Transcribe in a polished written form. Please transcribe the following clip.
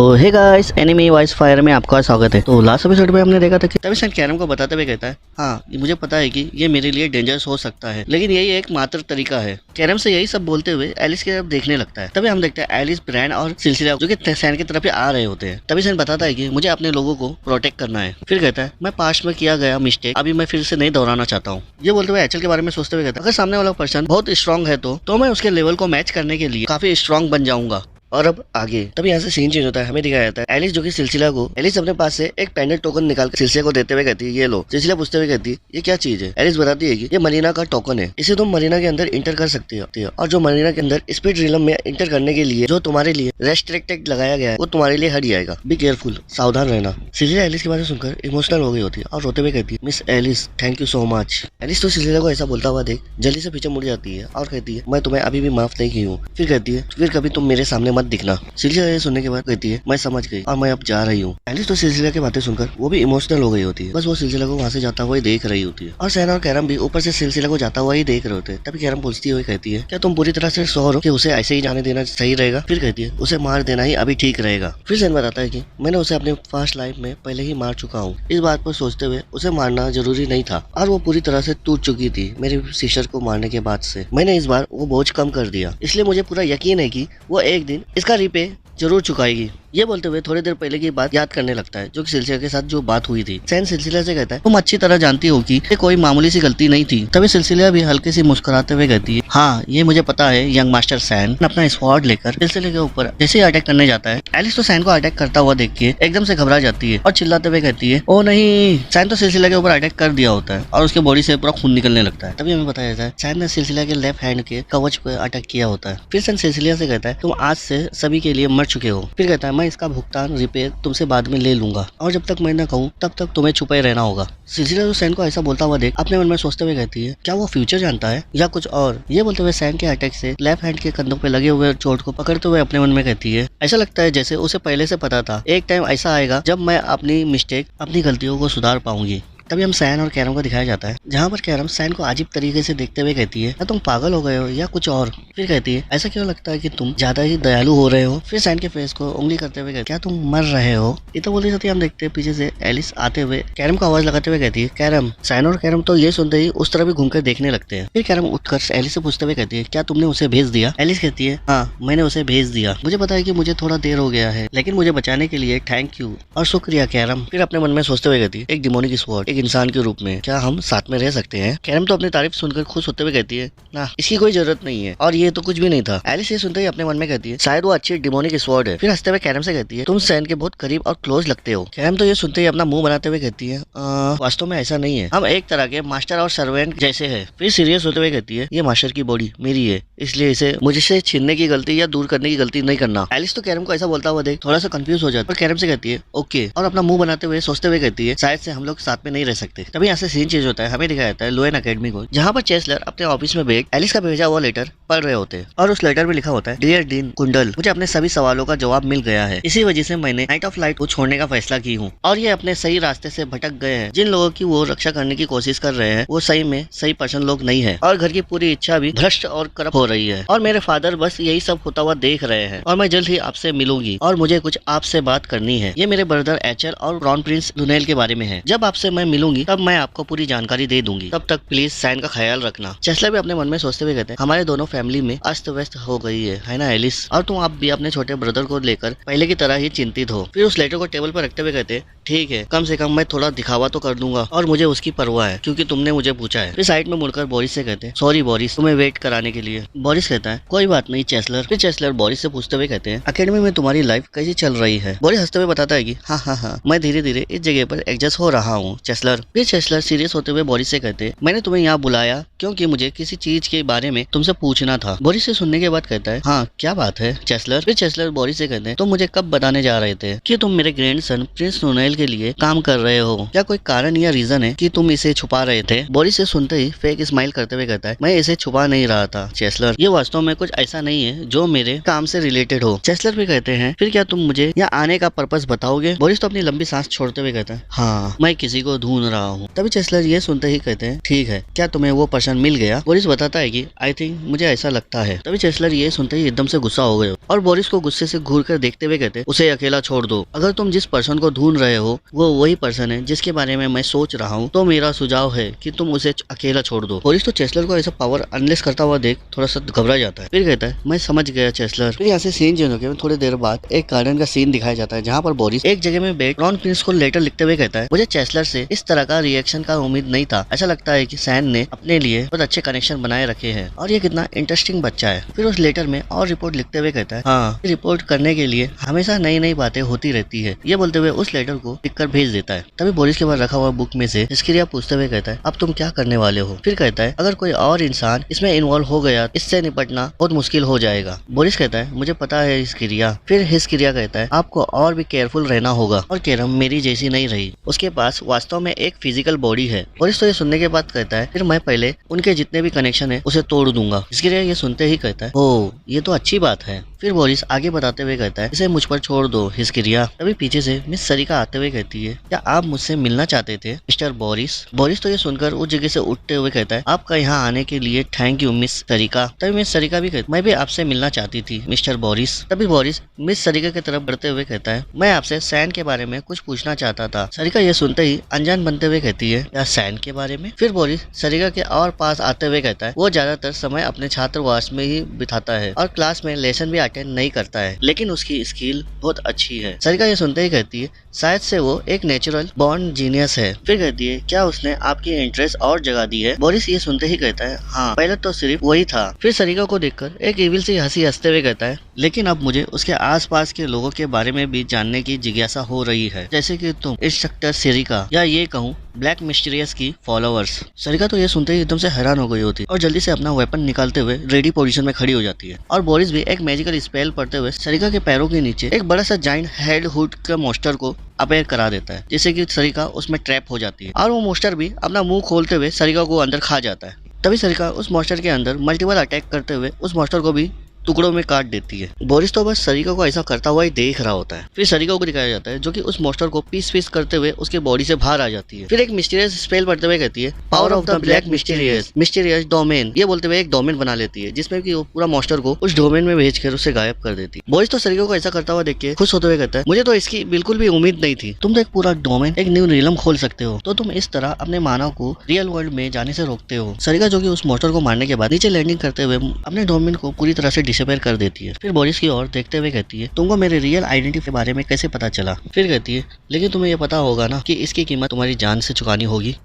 तो hey guys, enemy voice fire में आपका स्वागत है। तो लास्ट एपिसोड में हमने देखा था कि तभी सन कैरम को बताते हुए कहता है, हाँ मुझे पता है कि ये मेरे लिए डेंजरस हो सकता है, लेकिन यही एक मात्र तरीका है। कैरम से यही सब बोलते हुए एलिस की तरफ देखने लगता है। तभी हम देखते हैं एलिस, ब्रैंड और सिलसिला जो कि सैन की तरफ आ रहे होते हैं। तभी सन बताता है कि मुझे अपने लोगों को प्रोटेक्ट करना है। फिर कहता है, मैं पास्ट में किया गया मिस्टेक अभी मैं फिर से नहीं दोहराना चाहता हूँ। ये बोलते हुए एचएल के बारे में सोचते हुए कहता है, अगर सामने वाला पर्सन बहुत स्ट्रांग है तो मैं उसके लेवल को मैच करने के लिए काफी स्ट्रांग बन जाऊंगा। और अब आगे तभी यहाँ से सीन चेंज होता है। हमें दिखाया जाता है एलिस जो कि सिलसिला को एलिस अपने पास से एक पेंडेंट टोकन निकाल कर सिलसिला को देते हुए कहती है, ये लो। सिलसिला पूछते हुए कहती है, ये क्या चीज है? एलिस बताती है कि ये मरीना का टोकन है, इसे तुम मरीना के अंदर इंटर कर सकती हो और जो मरीना के अंदर स्पीड रिलम में इंटर करने के लिए जो तुम्हारे लिए रेस्ट्रिक्टेड लगाया गया है वो तुम्हारे लिए हट जाएगा। बी केयरफुल, सावधान रहना। सिलसिला एलिस की बातें सुनकर इमोशनल हो गई होती है और रोते हुए कहती है, miss Alice thank you so much. Alice तो सिलसिला को ऐसा बोलता हुआ देख जल्दी से पीछे मुड़ जाती है और कहती है, मैं तुम्हें अभी भी माफ नहीं की हूँ। फिर कहती है, फिर कभी तुम मेरे सामने मत दिखना। ये सुनने के बाद कहती है, मैं समझ गई और मैं अब जा रही हूँ। एलिस तो सिलसिला की बातें सुनकर वो भी इमोशनल हो गई होती है। बस वो सिलसिला को वहाँ से जाता हुआ ही देख रही होती है और सैन और कैरम भी ऊपर से सिलसिला को जाता हुआ ही देख रहे होते हैं। तभी कैरम पूछती हुई कहती है, क्या तुम पूरी तरह से श्योर हो कि उसे ऐसे ही जाने देना सही रहेगा? फिर कहती है, उसे मार देना ही अभी ठीक रहेगा। फिर सैन बताता है कि मैंने उसे अपने फर्स्ट लाइफ में पहले ही मार चुका हूँ। इस बात पर सोचते हुए उसे मारना जरूरी नहीं था और वो पूरी तरह से टूट चुकी थी मेरी सिस्टर को मारने के बाद से। मैंने इस बार वो बोझ कम कर दिया, इसलिए मुझे पूरा यकीन है कि वो एक दिन इसका रिपे जरूर चुकाएगी। ये बोलते हुए थोड़ी देर पहले की बात याद करने लगता है जो कि सिलसिला के साथ जो बात हुई थी। सैन सिलसिला से कहता है, तुम अच्छी तरह जानती हो कि ये कोई मामूली सी गलती नहीं थी। तभी सिलसिला भी हल्के से मुस्कुराते हुए कहती है, हाँ ये मुझे पता है। यंग मास्टर सैन अपना स्वॉर्ड लेकर सिलसिले के ऊपर जैसे ही अटैक करने जाता है, एलिस तो सैन को अटैक करता हुआ देख के एकदम से घबरा जाती है और चिल्लाते हुए कहती है, ओ नहीं। सैन तो सिलसिला के ऊपर अटैक कर दिया होता है और उसके बॉडी से पूरा खून निकलने लगता है। तभी हमें बताया जाता है सैन ने सिलसिला के लेफ्ट हैंड के कवच पर अटैक किया होता है। फिर सैन सिलसिला से कहता है, तुम आज से सभी के लिए मर चुके हो। फिर कहता है, मैं इसका भुगतान रिपेयर तुमसे बाद में ले लूंगा और जब तक मैं न कहूँ तब तक तुम्हें छुपे रहना होगा। सिलसिला तो सैन को ऐसा बोलता हुआ देख अपने मन में सोचते हुए कहती है, क्या वो फ्यूचर जानता है या कुछ और? ये बोलते हुए सैन के अटैक से लेफ्ट हैंड के कंधों पे लगे हुए चोट को पकड़ते हुए अपने मन में कहती है, ऐसा लगता है जैसे उसे पहले से पता था एक टाइम ऐसा आएगा जब मैं अपनी गलतियों को सुधार पाऊंगी। तभी हम सैन और कैरम को दिखाया जाता है जहाँ पर कैरम सैन को अजीब तरीके से देखते हुए कहती है, क्या तुम पागल हो गए हो या कुछ और? फिर कहती है, ऐसा क्यों लगता है कि तुम ज्यादा ही दयालु हो रहे हो? फिर सैन के फेस को उंगली करते हुए कहती है, क्या तुम मर रहे हो? ये तो बोलती जाती है। हम देखते हैं पीछे से एलिस आते हुए कैरम को आवाज लगाते हुए कहती है, कैरम। सैन और कैरम तो ये सुनते ही उस तरह भी घूमकर देखने लगते हैं। फिर कैरम उठकर एलिस से पूछते हुए कहती है, क्या तुमने उसे भेज दिया? एलिस कहती है, हाँ मैंने उसे भेज दिया। मुझे पता है कि मुझे थोड़ा देर हो गया है, लेकिन मुझे बचाने के लिए थैंक यू और शुक्रिया कैरम। फिर अपने मन में सोचते हुए कहती है, एक डिमोनिक स्वॉर्ड एक इंसान के रूप में क्या हम साथ में रह सकते हैं? कैरम तो अपनी तारीफ सुनकर खुश होते हुए कहती है, ना इसकी कोई जरूरत नहीं है और ये तो कुछ भी नहीं था। एलिस ये सुनते ही अपने मन में कहती है, शायद वो अच्छी डिमोनिक स्वॉर्ड है। फिर हंसते हुए कैरम से कहती है, तुम सैन के बहुत करीब और क्लोज लगते हो। कैरम तो ये सुनते ही अपना मुंह बनाते हुए कहती है, वास्तव में ऐसा नहीं है, हम एक तरह के मास्टर और सर्वेंट जैसे है। फिर सीरियस होते हुए कहती है, ये मास्टर की बॉडी मेरी है, इसलिए इसे मुझसे छीनने की गलती या दूर करने की गलती नहीं करना। एलिस तो कैरम को ऐसा बोलता हुआ देख थोड़ा सा कंफ्यूज हो जाता है और कैरम से कहती है, ओके, और अपना मुंह बनाते हुए सोचते हुए कहती है, शायद से हम लोग साथ में नहीं रह सकते। तभी यहाँ से सीन चेंज होता है। हमें दिखाया जाता है लोएन एकेडमी को, जहाँ पर चेसलर अपने ऑफिस में बैठ एलिस का भेजा हुआ लेटर पढ़ रहे होते हैं और उस लेटर में लिखा होता है, डियर डीन कुंडल, मुझे अपने सभी सवालों का जवाब मिल गया है। इसी वजह से मैंने नाइट ऑफ लाइट को छोड़ने का फैसला की हूँ और ये अपने सही रास्ते से भटक गए हैं। जिन लोगों की वो रक्षा करने की कोशिश कर रहे हैं वो सही में सही पर्सन लोग नहीं है और घर की पूरी इच्छा भी भ्रष्ट और करप्ट हो रही है और मेरे फादर बस यही सब होता हुआ देख रहे हैं और मैं जल्द ही आपसे मिलूंगी और मुझे कुछ आपसे बात करनी है। ये मेरे ब्रदर एचएल और क्राउन प्रिंस लुनेल के बारे में है। जब आपसे मैं मिलूंगी तब मैं आपको पूरी जानकारी दे दूंगी, तब तक प्लीज सैन का ख्याल रखना। चेसलर भी अपने मन में सोचते हुए कहते हैं, हमारे दोनों फैमिली में अस्त व्यस्त हो गई है ना एलिस? और तुम आप भी अपने छोटे ब्रदर को लेकर पहले की तरह ही चिंतित हो। फिर उस लेटर को टेबल पर रखते हुए कहते हैं, ठीक है, कम से कम मैं थोड़ा दिखावा तो कर दूंगा और मुझे उसकी परवाह है क्योंकि तुमने मुझे पूछा है। फिर साइड में मुड़कर बोरिस से कहते हैं, सॉरी बोरिस, तुम्हें वेट कराने के लिए। बोरिस कहता है, कोई बात नहीं चेसलर। फिर चेसलर बोरिस से पूछते हुए कहते हैं, अकेडमी में तुम्हारी लाइफ कैसी चल रही है? बोरिस हंसते हुए बताता है कि हाँ, मैं धीरे धीरे इस जगह पर एडजस्ट हो रहा हूँ चेसलर। फिर चेसलर सीरियस होते हुए बोरिस से कहते हैं, मैंने तुम्हें यहाँ बुलाया क्योंकि मुझे किसी चीज के बारे में तुमसे पूछना था। बोरिस से सुनने के बाद कहता है, हाँ क्या बात है चेसलर? फिर चेसलर बोरिस से कहते हैं, तुम मुझे कब बताने जा रहे थे कि तुम मेरे ग्रैंडसन प्रिंस लुनेल के लिए काम कर रहे हो? क्या कोई कारण या रीजन है कि तुम इसे छुपा रहे थे? बोरिस से सुनते ही फेक स्माइल करते हुए कहता है, मैं इसे छुपा नहीं रहा था चेसलर, ये वास्तव में कुछ ऐसा नहीं है जो मेरे काम से रिलेटेड हो। चेसलर भी कहते हैं, फिर क्या तुम मुझे यहाँ आने का पर्पस बताओगे? बोरिस तो अपनी लंबी सांस छोड़ते हुए कहता है, हाँ मैं किसी को ढूंढ रहा हूँ। तभी चेस्लर ये सुनते ही कहते हैं, ठीक है, क्या तुम्हें वो पर्सन मिल गया? बोरिस बताता है कि आई थिंक मुझे ऐसा लगता है। तभी चेस्लर ये सुनते ही एकदम से गुस्सा हो गए और बोरिस को गुस्से से घूर कर देखते हुए कहते हैं, उसे अकेला छोड़ दो। अगर तुम जिस पर्सन को ढूंढ रहे हो वो वही पर्सन है जिसके बारे में मैं सोच रहा हूँ, तो मेरा सुझाव है कि तुम उसे अकेला छोड़ दो। बोरिस तो चेस्लर को ऐसा पावर अनलेस करता हुआ देख थोड़ा सा घबरा जाता है। फिर कहता है, मैं समझ गया चेस्लर। फिर यहाँ से सीन चेंज होकर थोड़ी देर बाद एक गार्डन का सीन दिखाया जाता है जहाँ पर बोरिस एक जगह में बैठ क्राउन प्रिंस को लेटर लिखते हुए कहता है, मुझे चेस्लर से इस तरह का रिएक्शन का उम्मीद नहीं था। ऐसा लगता है कि सैन ने अपने लिए बहुत अच्छे कनेक्शन बनाए रखे हैं और ये कितना इंटरेस्टिंग बच्चा है। फिर उस लेटर में और रिपोर्ट लिखते हुए कहता है, हाँ, रिपोर्ट करने के लिए हमेशा नई नई बातें होती रहती है। ये बोलते हुए उस लेटर को लिखकर भेज देता है। तभी बोरिस के पास रखा हुआ बुक में से हिस्किरिया पूछते हुए कहता है, अब तुम क्या करने वाले हो? फिर कहता है, अगर कोई और इंसान इसमें इन्वॉल्व हो गया, इससे निपटना बहुत मुश्किल हो जाएगा। बोरिस कहता है, मुझे पता है हिस्किरिया। फिर हिस्किरिया कहता है, आपको और भी केयरफुल रहना होगा। और केरम मेरी जैसी नहीं रही, उसके पास वास्तव में एक फिजिकल बॉडी है। बोरिस तो ये सुनने के बाद कहता है, फिर मैं पहले उनके जितने भी कनेक्शन है उसे तोड़ दूंगा। हिस्किरिया ये सुनते ही कहता है, ओह, ये तो अच्छी बात है। फिर बोरिस आगे बताते हुए कहता है, इसे मुझ पर छोड़ दो हिस्किरिया। तभी पीछे से मिस सरिका आते हुए कहती है, क्या आप मुझसे मिलना चाहते थे मिस्टर बोरिस? बोरिस तो ये सुनकर उस जगह से उठते हुए कहता है, आपका यहाँ आने के लिए थैंक यू मिस सरिका। तभी मिस सरिका भी कहती, मैं भी आपसे मिलना चाहती थी मिस्टर बोरिस। तभी बोरिस मिस सरिका की तरफ बढ़ते हुए कहता है, मैं आपसे सैन के बारे में कुछ पूछना चाहता था। सरिका ये सुनते ही अनजान बनते हुए कहती है, या सैन के बारे में? फिर बोरिस सरिका के और पास आते हुए कहता है, वो ज्यादातर समय अपने छात्रावास में ही बिताता है और क्लास में लेसन भी अटेंड नहीं करता है, लेकिन उसकी स्किल बहुत अच्छी है। सरिका ये सुनते ही कहती है, शायद से वो एक नेचुरल बॉर्न जीनियस है। फिर कहती है, क्या उसने आपकी इंटरेस्ट और जगा दी है? बोरिस ये सुनते ही कहता है, हाँ, पहले तो सिर्फ वही था। फिर सरिका को देखकर एक इविल सी हंसी हंसते हुए कहता है, लेकिन अब मुझे उसके आसपास के लोगों के बारे में भी जानने की जिज्ञासा हो रही है, जैसे कि तुम इंस्ट्रक्टर सरिका, या ये कहूँ ब्लैक मिस्टीरियस की फॉलोअर्स। सरिका तो ये सुनते ही एकदम से हैरान हो गई होती और जल्दी से अपना वेपन निकालते हुए रेडी पोजीशन में खड़ी हो जाती है। और बोरिस भी एक मैजिकल स्पेल पढ़ते हुए सरिका के पैरों के नीचे एक बड़ा सा जाइंट हेड हुड का मोस्टर को अपेयर करा देता है, जिससे कि सरिका उसमें ट्रैप हो जाती है और वो मोस्टर भी अपना मुंह खोलते हुए सरिका को अंदर खा जाता है। तभी सरिका उस मोस्टर के अंदर मल्टीपल अटैक करते हुए उस मोस्टर को भी टुकड़ों में काट देती है। बोरिस तो बस सरिका को ऐसा करता हुआ ही देख रहा होता है। फिर सरिका को दिखाया जाता है जो कि उस मोस्टर को पीस पीस करते हुए उसके बॉडी से बाहर आ जाती है। फिर एक मिस्टीरियस स्पेल पढ़ते हुए कहती है, power of the black mysterious domain. ये बोलते हुए एक डोमेन बना लेती है जिसमें कि वो पूरा मोस्टर को उस डोमेन में भेजकर उसे गायब कर देती है। बोरिस तो सरिका को ऐसा करता हुआ देख के खुश होते हुए कहता है, मुझे तो इसकी बिल्कुल भी उम्मीद नहीं थी। तुम तो एक पूरा डोमेन, एक न्यू रीलम खोल सकते हो, तो तुम इस तरह अपने मानव को रियल वर्ल्ड में जाने से रोकते हो। सरिका जो कि उस मोस्टर को मारने के बाद नीचे लैंडिंग करते हुए अपने डोमेन को पूरी तरह से डिसअपेयर कर देती है। फिर बोरिस की ओर देखते हुए कहती है, तुमको मेरे रियल आइडेंटिटी के बारे में कैसे पता चला? फिर कहती है, लेकिन तुम्हें यह पता होगा ना कि इसकी कीमत तुम्हारी जान से चुकानी होगी।